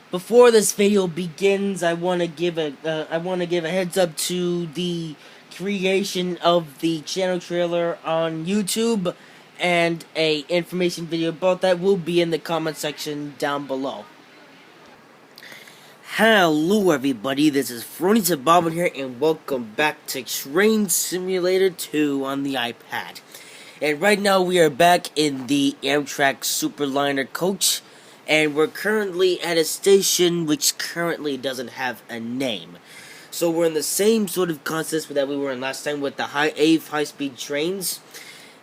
Before this video begins, I want to give a heads up to the creation of the channel trailer on YouTube, and a information video about that will be in the comment section down below. Hello everybody, this is Frowny13 here, and welcome back to Trainz Simulator 2 on the iPad. And right now we are back in the Amtrak Superliner coach, and we're currently at a station which currently doesn't have a name. So we're in the same sort of concept that we were in last time with the high-speed trains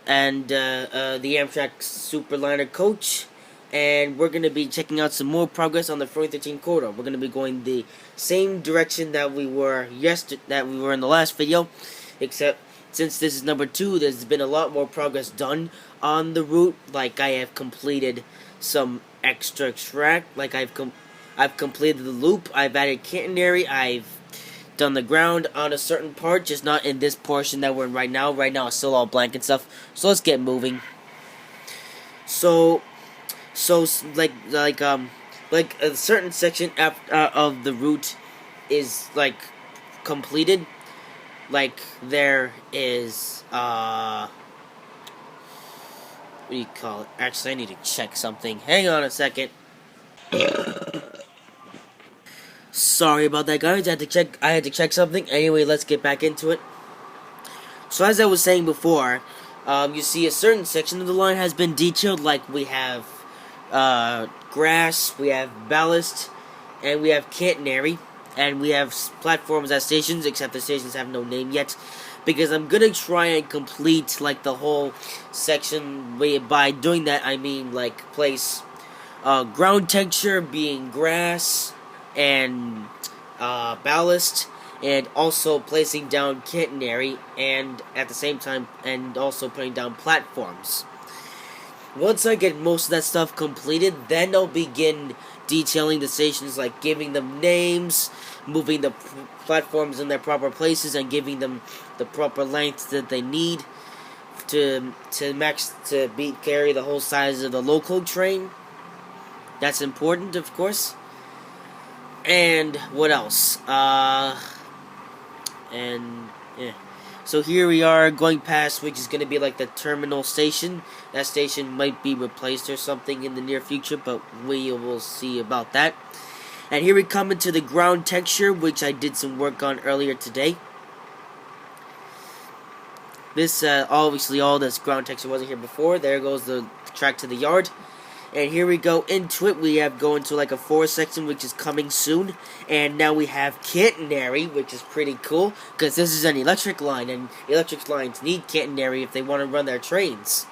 and the Amtrak Superliner coach. And we're going to be checking out some more progress on the Frowny13 corridor. We're going to be going the same direction that we were in the last video, except since this is number 2, there's been a lot more progress done on the route. Like, I have completed some extra track. Like, I've completed the loop. I've added catenary. I've done the ground on a certain part, just not in this portion that we're in right now. Right now, it's still all blank and stuff. So let's get moving. So like a certain section of the route is like completed. Like there is what do you call it? Actually, I need to check something. Hang on a second. Sorry about that, guys. I had to check something. Anyway, let's get back into it. So as I was saying before, you see a certain section of the line has been detailed. Like we have grass, we have ballast, and we have catenary, and we have platforms at stations, except the stations have no name yet, because I'm gonna try and complete like the whole section. By doing that, I mean like place ground texture being grass and ballast, and also placing down catenary, and at the same time, and also putting down platforms. Once I get most of that stuff completed, then I'll begin detailing the stations, like giving them names, moving the platforms in their proper places, and giving them the proper length that they need to carry the whole size of the local train. That's important, of course. And what else? So here we are going past, which is going to be like the terminal station. That station might be replaced or something in the near future, but we will see about that. And here we come into the ground texture, which I did some work on earlier today. This, obviously all this ground texture wasn't here before. There goes the track to the yard. And here we go into it. We have go into like a forest section, which is coming soon. And now we have catenary, which is pretty cool, because this is an electric line, and electric lines need catenary if they want to run their trains.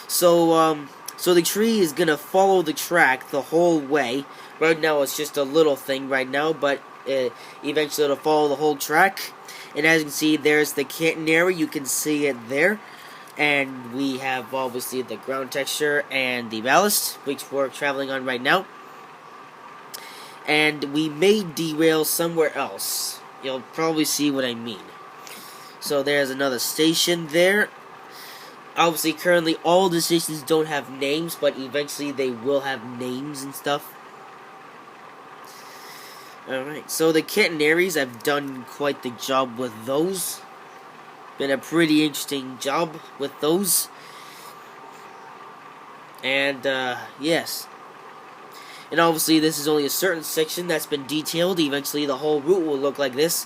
So the tree is gonna follow the track the whole way. Right now it's just a little thing right now, but eventually it'll follow the whole track. And as you can see, there's the catenary. You can see it there. And we have obviously the ground texture and the ballast, which we're traveling on right now. And we may derail somewhere else. You'll probably see what I mean. So there's another station there. Obviously, currently all the stations don't have names, but eventually they will have names and stuff. Alright, so the catenaries, I've done quite the job with those. Been a pretty interesting job with those. And yes, and obviously this is only a certain section that's been detailed. Eventually the whole route will look like this,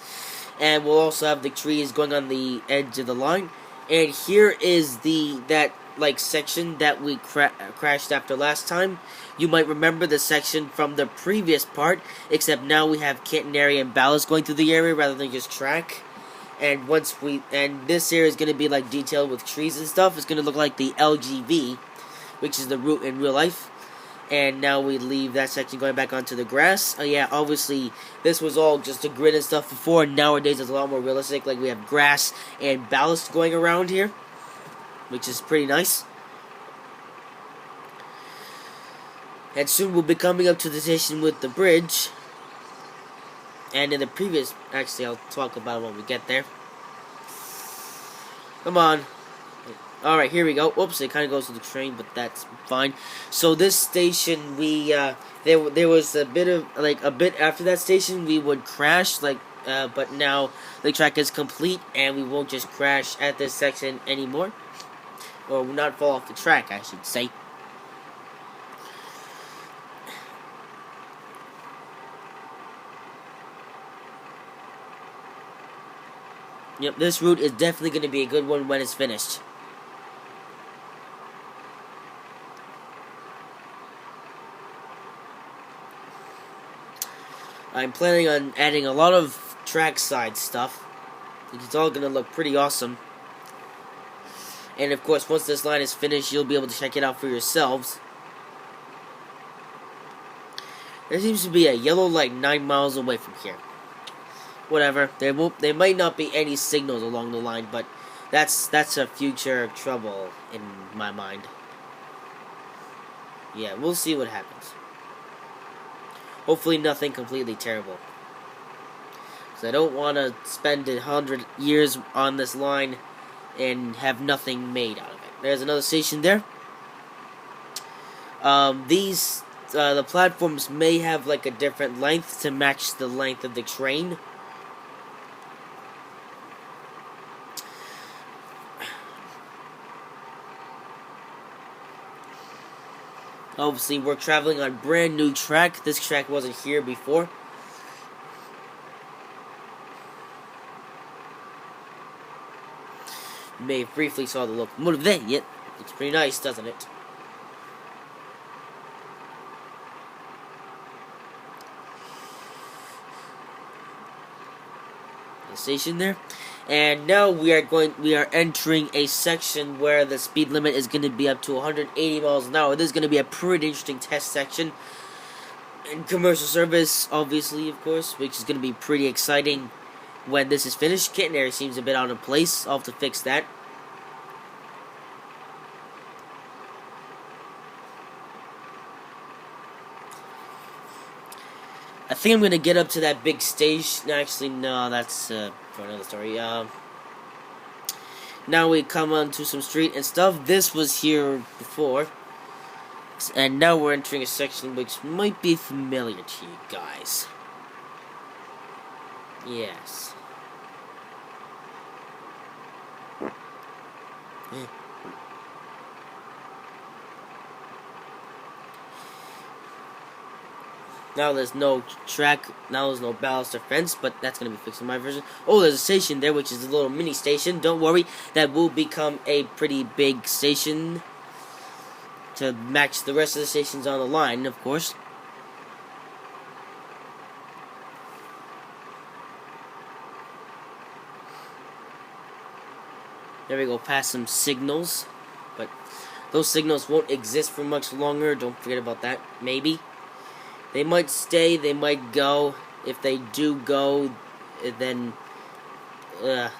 and we'll also have the trees going on the edge of the line. And here is that section that we crashed after last time. You might remember the section from the previous part, except now we have catenary and ballast going through the area rather than just track. And this area is going to be like detailed with trees and stuff. It's going to look like the LGV, which is the route in real life. And now we leave that section going back onto the grass. Yeah, obviously this was all just a grid and stuff before. Nowadays it's a lot more realistic. Like we have grass and ballast going around here, which is pretty nice. And soon we'll be coming up to the station with the bridge. And in the previous, actually I'll talk about it when we get there. Come on. Alright, here we go. Oops, it kind of goes to the train, but that's fine. So this station, there was a bit of, like, a bit after that station, we would crash, like, but now the track is complete, and we won't just crash at this section anymore. Or not fall off the track, I should say. Yep, this route is definitely going to be a good one when it's finished. I'm planning on adding a lot of trackside stuff. It's all going to look pretty awesome. And of course, once this line is finished, you'll be able to check it out for yourselves. There seems to be a yellow light 9 miles away from here. Whatever. There might not be any signals along the line, but that's a future trouble in my mind. Yeah, we'll see what happens. Hopefully nothing completely terrible. Because I don't want to spend 100 years on this line and have nothing made out of it. There's another station there. The platforms may have like a different length to match the length of the train. Obviously, we're traveling on brand new track. This track wasn't here before. You may have briefly saw the locomotive there. Yep, looks pretty nice, doesn't it? The station there. And now we are entering a section where the speed limit is going to be up to 180 miles an hour. This is going to be a pretty interesting test section. And commercial service, obviously, of course, which is going to be pretty exciting when this is finished. Kitten area seems a bit out of place. I'll have to fix that. I think I'm going to get up to that big stage. Actually, no, that's for another story. Now we come onto some street and stuff. This was here before. And now we're entering a section which might be familiar to you guys. Yes. Now there's no track, now there's no ballast or fence, but that's going to be fixed in my version. Oh, there's a station there, which is a little mini station. Don't worry, that will become a pretty big station to match the rest of the stations on the line, of course. There we go, past some signals, but those signals won't exist for much longer. Don't forget about that, maybe. They might stay, they might go. If they do go, then... But,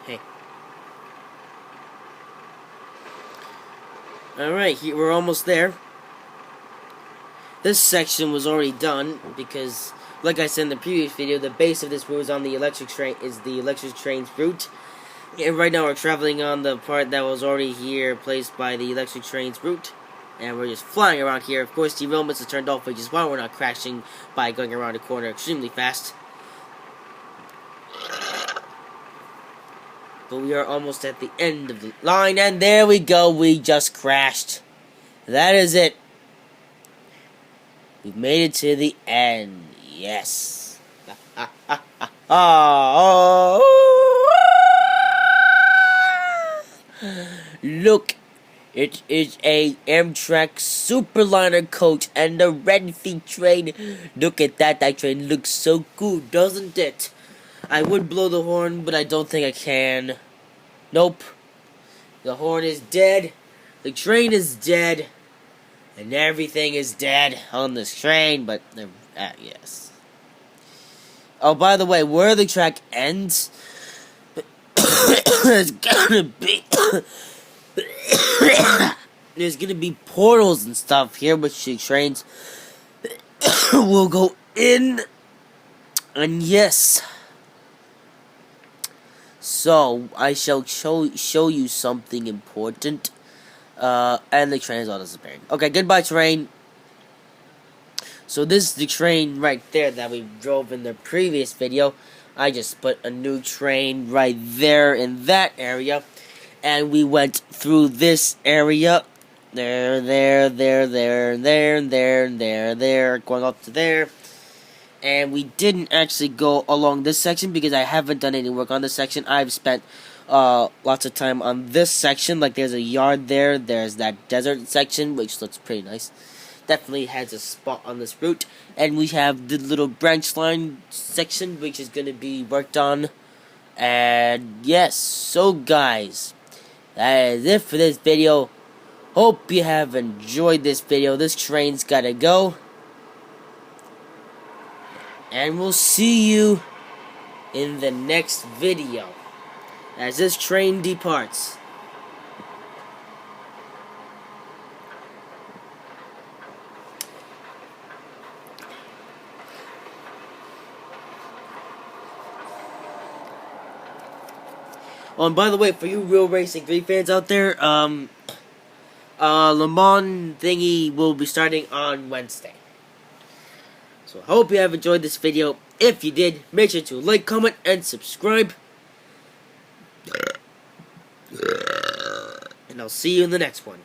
hey. Alright, we're almost there. This section was already done, because, like I said in the previous video, the base of this route is on the electric train, is the electric train's route. And right now we're traveling on the part that was already here, placed by the electric train's route. And we're just flying around here. Of course, derailments are turned off, which is why we're not crashing by going around a corner extremely fast. But we are almost at the end of the line, and there we go, we just crashed. That is it. We've made it to the end. Yes. Look, it is a Amtrak Superliner coach and a red feet train. Look at that, that train looks so cool, doesn't it? I would blow the horn, but I don't think I can. Nope. The horn is dead, the train is dead, and everything is dead on this train, but, yes. Oh, by the way, where the track ends, there's gonna be... There's gonna be portals and stuff here, which the trains will go in. And yes, So I shall show you something important. And the train is all disappearing. Okay, goodbye train. So this is the train right there that we drove in the previous video. I just put a new train right there in that area. And we went through this area. There, going up to there. And we didn't actually go along this section because I haven't done any work on this section. I've spent lots of time on this section. Like there's a yard there. There's that desert section, which looks pretty nice. Definitely has a spot on this route. And we have the little branch line section, which is going to be worked on. And yes, so guys, that is it for this video. Hope you have enjoyed this video. This train's gotta go. And we'll see you in the next video as this train departs. Oh, and by the way, for you Real Racing 3 fans out there, Le Mans thingy will be starting on Wednesday. So I hope you have enjoyed this video. If you did, make sure to like, comment, and subscribe. And I'll see you in the next one.